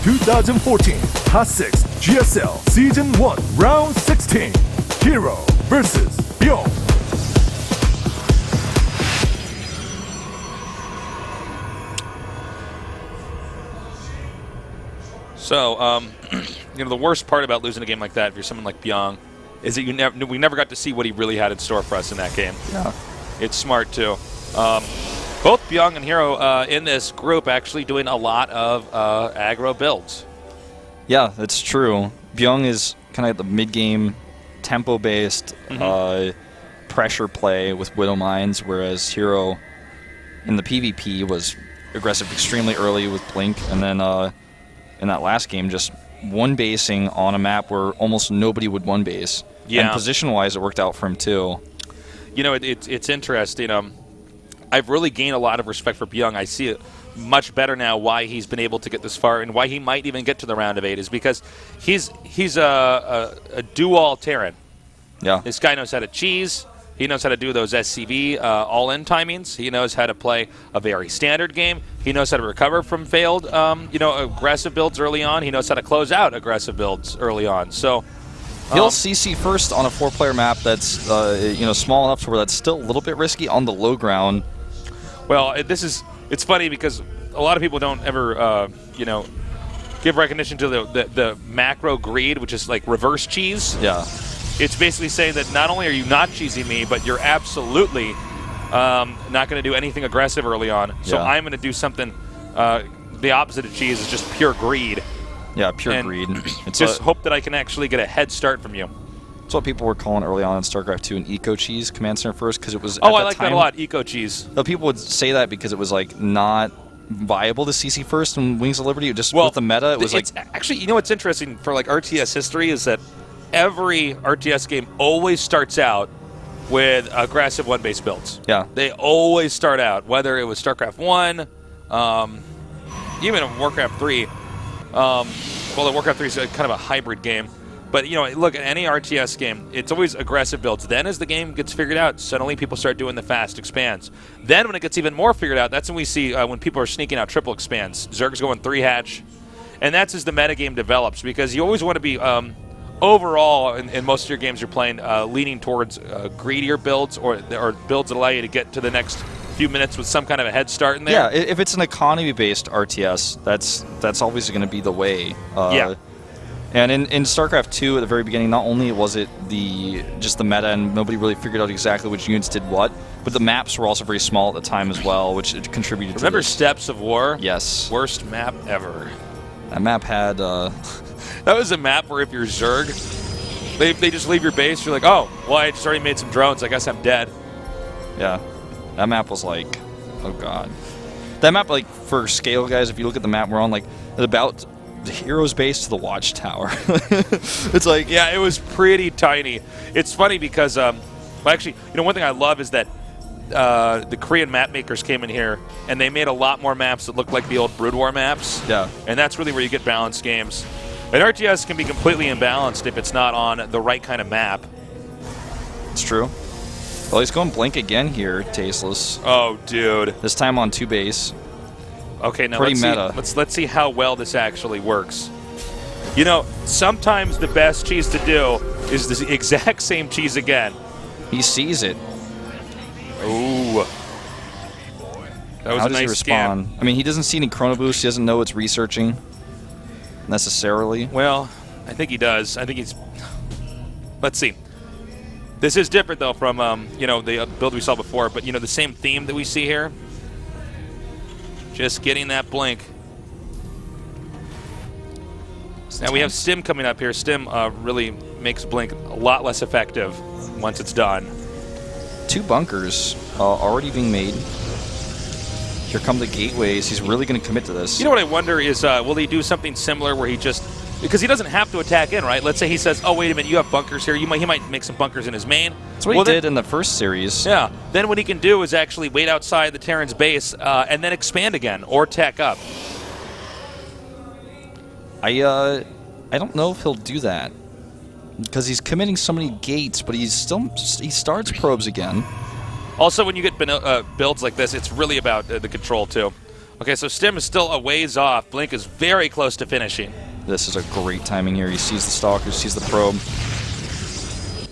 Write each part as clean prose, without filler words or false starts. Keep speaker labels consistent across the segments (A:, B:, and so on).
A: 2014 Hot 6 GSL Season 1 Round 16 Hero vs. Bbyong.
B: So, the worst part about losing a game like that, if you're someone like Bbyong, is that we never got to see what he really had in store for us in that game.
C: Yeah.
B: It's smart, too. Both Bbyong and Hero in this group actually doing a lot of aggro builds.
C: Yeah, that's true. Bbyong is kind of the mid-game, tempo-based pressure play with Widow Mines, whereas Hero in the PvP was aggressive extremely early with Blink, and then in that last game just one-basing on a map where almost nobody would one-base.
B: Yeah.
C: And position-wise, it worked out for him, too.
B: It's interesting. I've really gained a lot of respect for Bbyong. I see it much better now why he's been able to get this far and why he might even get to the round of 8 is because he's a do-all Terran.
C: Yeah.
B: This guy knows how to cheese. He knows how to do those SCV all-in timings. He knows how to play a very standard game. He knows how to recover from failed, aggressive builds early on. He knows how to close out aggressive builds early on. So
C: he'll CC first on a 4-player map that's small enough to where that's still a little bit risky on the low ground.
B: Well, it's funny because a lot of people don't ever give recognition to the macro greed, which is like reverse cheese.
C: Yeah.
B: It's basically saying that not only are you not cheesing me, but you're absolutely not going to do anything aggressive early on. So I'm going to do something the opposite of cheese is just pure greed.
C: Yeah, pure greed.
B: It's just hope that I can actually get a head start from you.
C: That's what people were calling early on in StarCraft II an eco cheese command center first because it was.
B: Oh, I like that a lot, eco cheese.
C: People would say that because it was like not viable to CC first in Wings of Liberty. Just with the meta, it was like.
B: Actually, what's interesting for like RTS history is that every RTS game always starts out with aggressive one-base builds.
C: Yeah.
B: They always start out, whether it was StarCraft 1, even in Warcraft 3. Well, the Warcraft 3 is kind of a hybrid game. But, look, at any RTS game, it's always aggressive builds. Then as the game gets figured out, suddenly people start doing the fast expands. Then when it gets even more figured out, that's when we see when people are sneaking out triple expands. Zerg's going 3-hatch. And that's as the metagame develops because you always want to be... overall, in most of your games you're playing, leaning towards greedier builds or builds that allow you to get to the next few minutes with some kind of a head start in there.
C: Yeah, if it's an economy-based RTS, that's always going to be the way. And in StarCraft II at the very beginning, not only was it just the meta and nobody really figured out exactly which units did what, but the maps were also very small at the time as well, which contributed to
B: Remember
C: this.
B: Steps of War?
C: Yes.
B: Worst map ever.
C: That map had...
B: That was a map where if you're Zerg, they just leave your base. You're like, oh, well, I just already made some drones. I guess I'm dead.
C: Yeah. That map was like, oh, God. That map, like, for scale, guys, if you look at the map we're on, like, about the hero's base to the watchtower. It's like...
B: Yeah, it was pretty tiny. It's funny because, actually, one thing I love is that the Korean map makers came in here, and they made a lot more maps that look like the old Brood War maps.
C: Yeah.
B: And that's really where you get balanced games. An RTS can be completely imbalanced if it's not on the right kind of map.
C: It's true. Well, he's going Blink again here, Tasteless.
B: Oh, dude.
C: This time on 2-base.
B: Okay, now
C: Pretty meta.
B: Let's see how well this actually works. Sometimes the best cheese to do is the exact same cheese again.
C: He sees it.
B: Ooh. That was
C: How
B: a
C: does
B: nice
C: he respond?
B: scan.
C: I mean, he doesn't see any Chrono Boost. He doesn't know it's researching necessarily.
B: Well, I think he does. I think he's... Let's see. This is different, though, from, the build we saw before, but, the same theme that we see here. Just getting that blink. Now we have Stim coming up here. Stim really makes Blink a lot less effective once it's done.
C: 2 bunkers already being made. Here come the gateways. He's really going to commit to this.
B: What I wonder is, will he do something similar where he just... Because he doesn't have to attack in, right? Let's say he says, oh, wait a minute, you have bunkers here. He might make some bunkers in his main.
C: That's what he did in the first series.
B: Yeah. Then what he can do is actually wait outside the Terran's base and then expand again or tech up.
C: I don't know if he'll do that. Because he's committing so many gates, but he starts probes again.
B: Also, when you get builds like this, it's really about the control, too. Okay, so Stim is still a ways off. Blink is very close to finishing.
C: This is a great timing here. He sees the Stalker, sees the probe.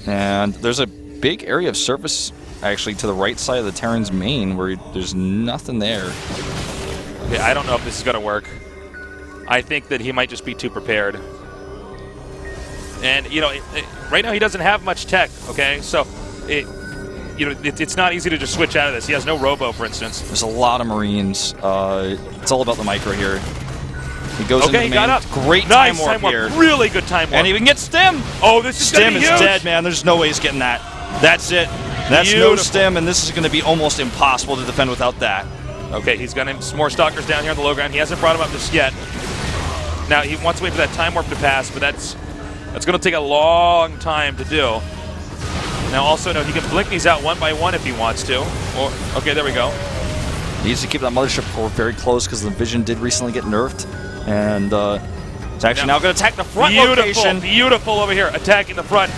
C: And there's a big area of surface actually to the right side of the Terran's main where there's nothing there.
B: Okay, I don't know if this is going to work. I think that he might just be too prepared. And, you know, right now he doesn't have much tech, okay? So, it's not easy to just switch out of this. He has no robo, for instance.
C: There's a lot of Marines. It's all about the micro here. He goes into the main.
B: Got up.
C: Great
B: nice
C: time warp here.
B: Really good time warp.
C: And he can get Stim.
B: Oh, this is
C: Stim
B: gonna be
C: is
B: huge.
C: dead, man. There's no way he's getting that. That's it. That's
B: Beautiful.
C: no Stim, and this is going to be almost impossible to defend without that.
B: Okay, he's got some more Stalkers down here on the low ground. He hasn't brought him up just yet. Now, he wants to wait for that time warp to pass, but that's going to take a long time to do. Now, also note, he can blink these out one by one if he wants to. Okay, there we go.
C: He needs to keep that mothership core very close because the vision did recently get nerfed. And it's actually now going to attack the front location.
B: Beautiful over here, attacking the front.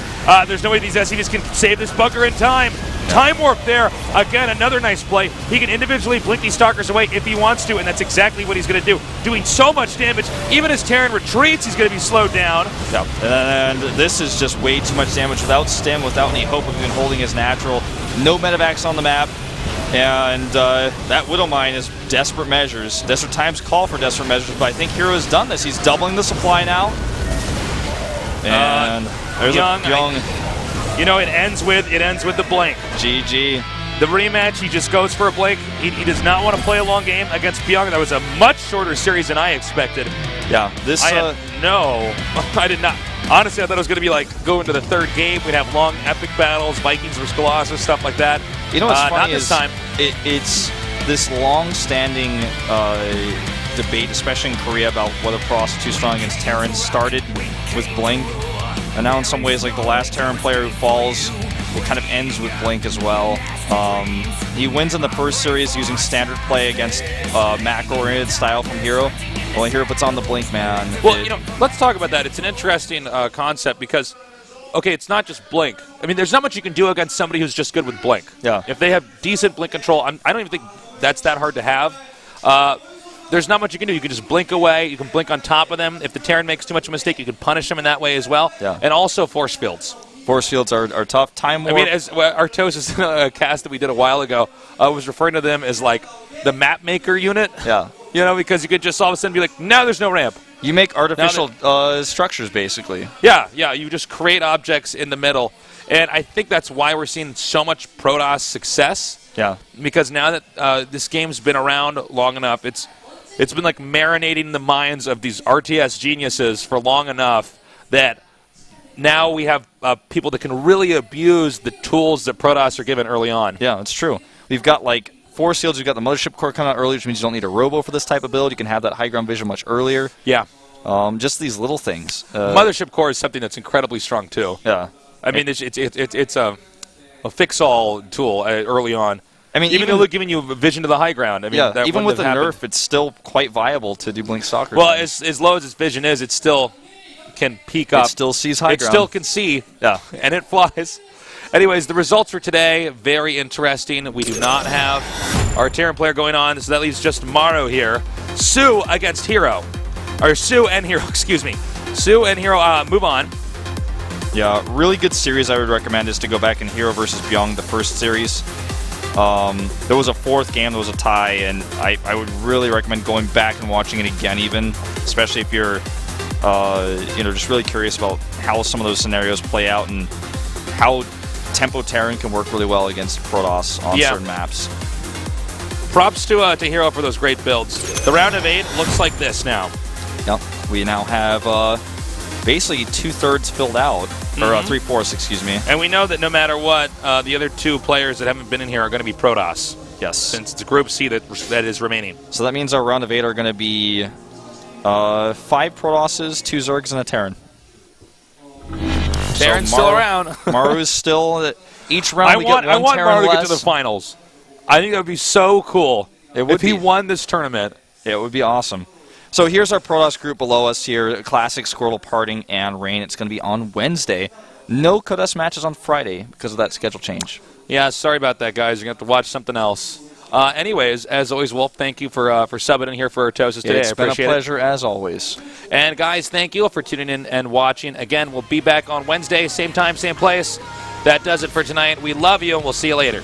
B: There's no way these SCVs can save this bunker in time. Time warp there. Again, another nice play. He can individually blink these Stalkers away if he wants to, and that's exactly what he's going to do. Doing so much damage. Even as Terran retreats, he's going to be slowed down.
C: Yep. And this is just way too much damage without Stim, without any hope of even holding his natural. No medevacs on the map. And that Widow Mine is desperate measures. Desperate times call for desperate measures, but I think Hero has done this. He's doubling the supply now. And there's Bbyong.
B: You know, it ends with the blink.
C: GG.
B: The rematch, he just goes for a blink. He does not want to play a long game against Bbyong. That was a much shorter series than I expected.
C: Yeah, this.
B: I did not. Honestly, I thought it was going to be like go into the third game. We'd have long epic battles, Vikings versus Colossus, stuff like that.
C: You know what's funny
B: not this time.
C: It's this long-standing debate, especially in Korea, about whether Protoss is too strong against Terrans started with Blink. And now in some ways, like the last Terran player who falls, it kind of ends with Blink as well. He wins in the first series using standard play against macro-oriented style from Hero. Well, Hero puts on the Blink, man.
B: Well, you know, let's talk about that. It's an interesting concept because, okay, it's not just Blink. I mean, there's not much you can do against somebody who's just good with Blink.
C: Yeah.
B: If they have decent Blink control, I don't even think that's that hard to have. There's not much you can do. You can just blink away. You can blink on top of them. If the Terran makes too much of a mistake, you can punish them in that way as well.
C: Yeah.
B: And also force fields.
C: Force fields are tough. Time warp.
B: I mean, as Artosis, a cast that we did a while ago, was referring to them as like the map maker unit.
C: Yeah.
B: You know, because you could just all of a sudden be like, no, there's no ramp.
C: You make artificial structures, basically.
B: Yeah. You just create objects in the middle. And I think that's why we're seeing so much Protoss success.
C: Yeah.
B: Because now that this game's been around long enough, it's been like marinating the minds of these RTS geniuses for long enough that now we have people that can really abuse the tools that Protoss are given early on.
C: Yeah, it's true. We've got like force fields. We've got the mothership core coming out early, which means you don't need a robo for this type of build. You can have that high ground vision much earlier.
B: Yeah.
C: Just these little things.
B: Mothership core is something that's incredibly strong too.
C: Yeah.
B: I mean, it's a fix-all tool early on. I mean, even giving you a vision to the high ground. I mean,
C: yeah, even with the nerf, it's still quite viable to do Blink Stalker.
B: Well, as low as its vision is, it still can peak up.
C: It still sees high ground.
B: It still can see, and it flies. Anyways, the results for today, very interesting. We do not have our Terran player going on, so that leaves just Maru here. Sue against Hero. Or Sue and Hero, excuse me. Sue and Hero move on.
C: Yeah, really good series I would recommend is to go back in Hero versus Bbyong, the first series. There was a fourth game, there was a tie, and I would really recommend going back and watching it again even, especially if you're just really curious about how some of those scenarios play out and how Tempo Terran can work really well against Protoss on certain maps.
B: Props to Hero for those great builds. The round of 8 looks like this now.
C: Yep, we now have basically 2/3 filled out. Or 3/4, excuse me.
B: And we know that no matter what, the other two players that haven't been in here are going to be Protoss.
C: Yes.
B: Since it's Group C that is remaining.
C: So that means our round of 8 are going to be 5 Protosses, 2 Zergs, and a Terran.
B: Terran's still around.
C: Maru's still... Each round we get one Terran
B: I want Maru to
C: less.
B: get to the finals. I think that would be so cool if he won this tournament.
C: It would be awesome. So here's our Protoss group below us here. Classic, Squirtle, Parting, and Rain. It's going to be on Wednesday. No Code S matches on Friday because of that schedule change.
B: Yeah, sorry about that, guys. You're going to have to watch something else. Anyways, as always, Wolf, thank you for subbing in here for Tosis today.
C: It's
B: I
C: been a
B: appreciate
C: pleasure as always.
B: And guys, thank you for tuning in and watching. Again, we'll be back on Wednesday, same time, same place. That does it for tonight. We love you, and we'll see you later.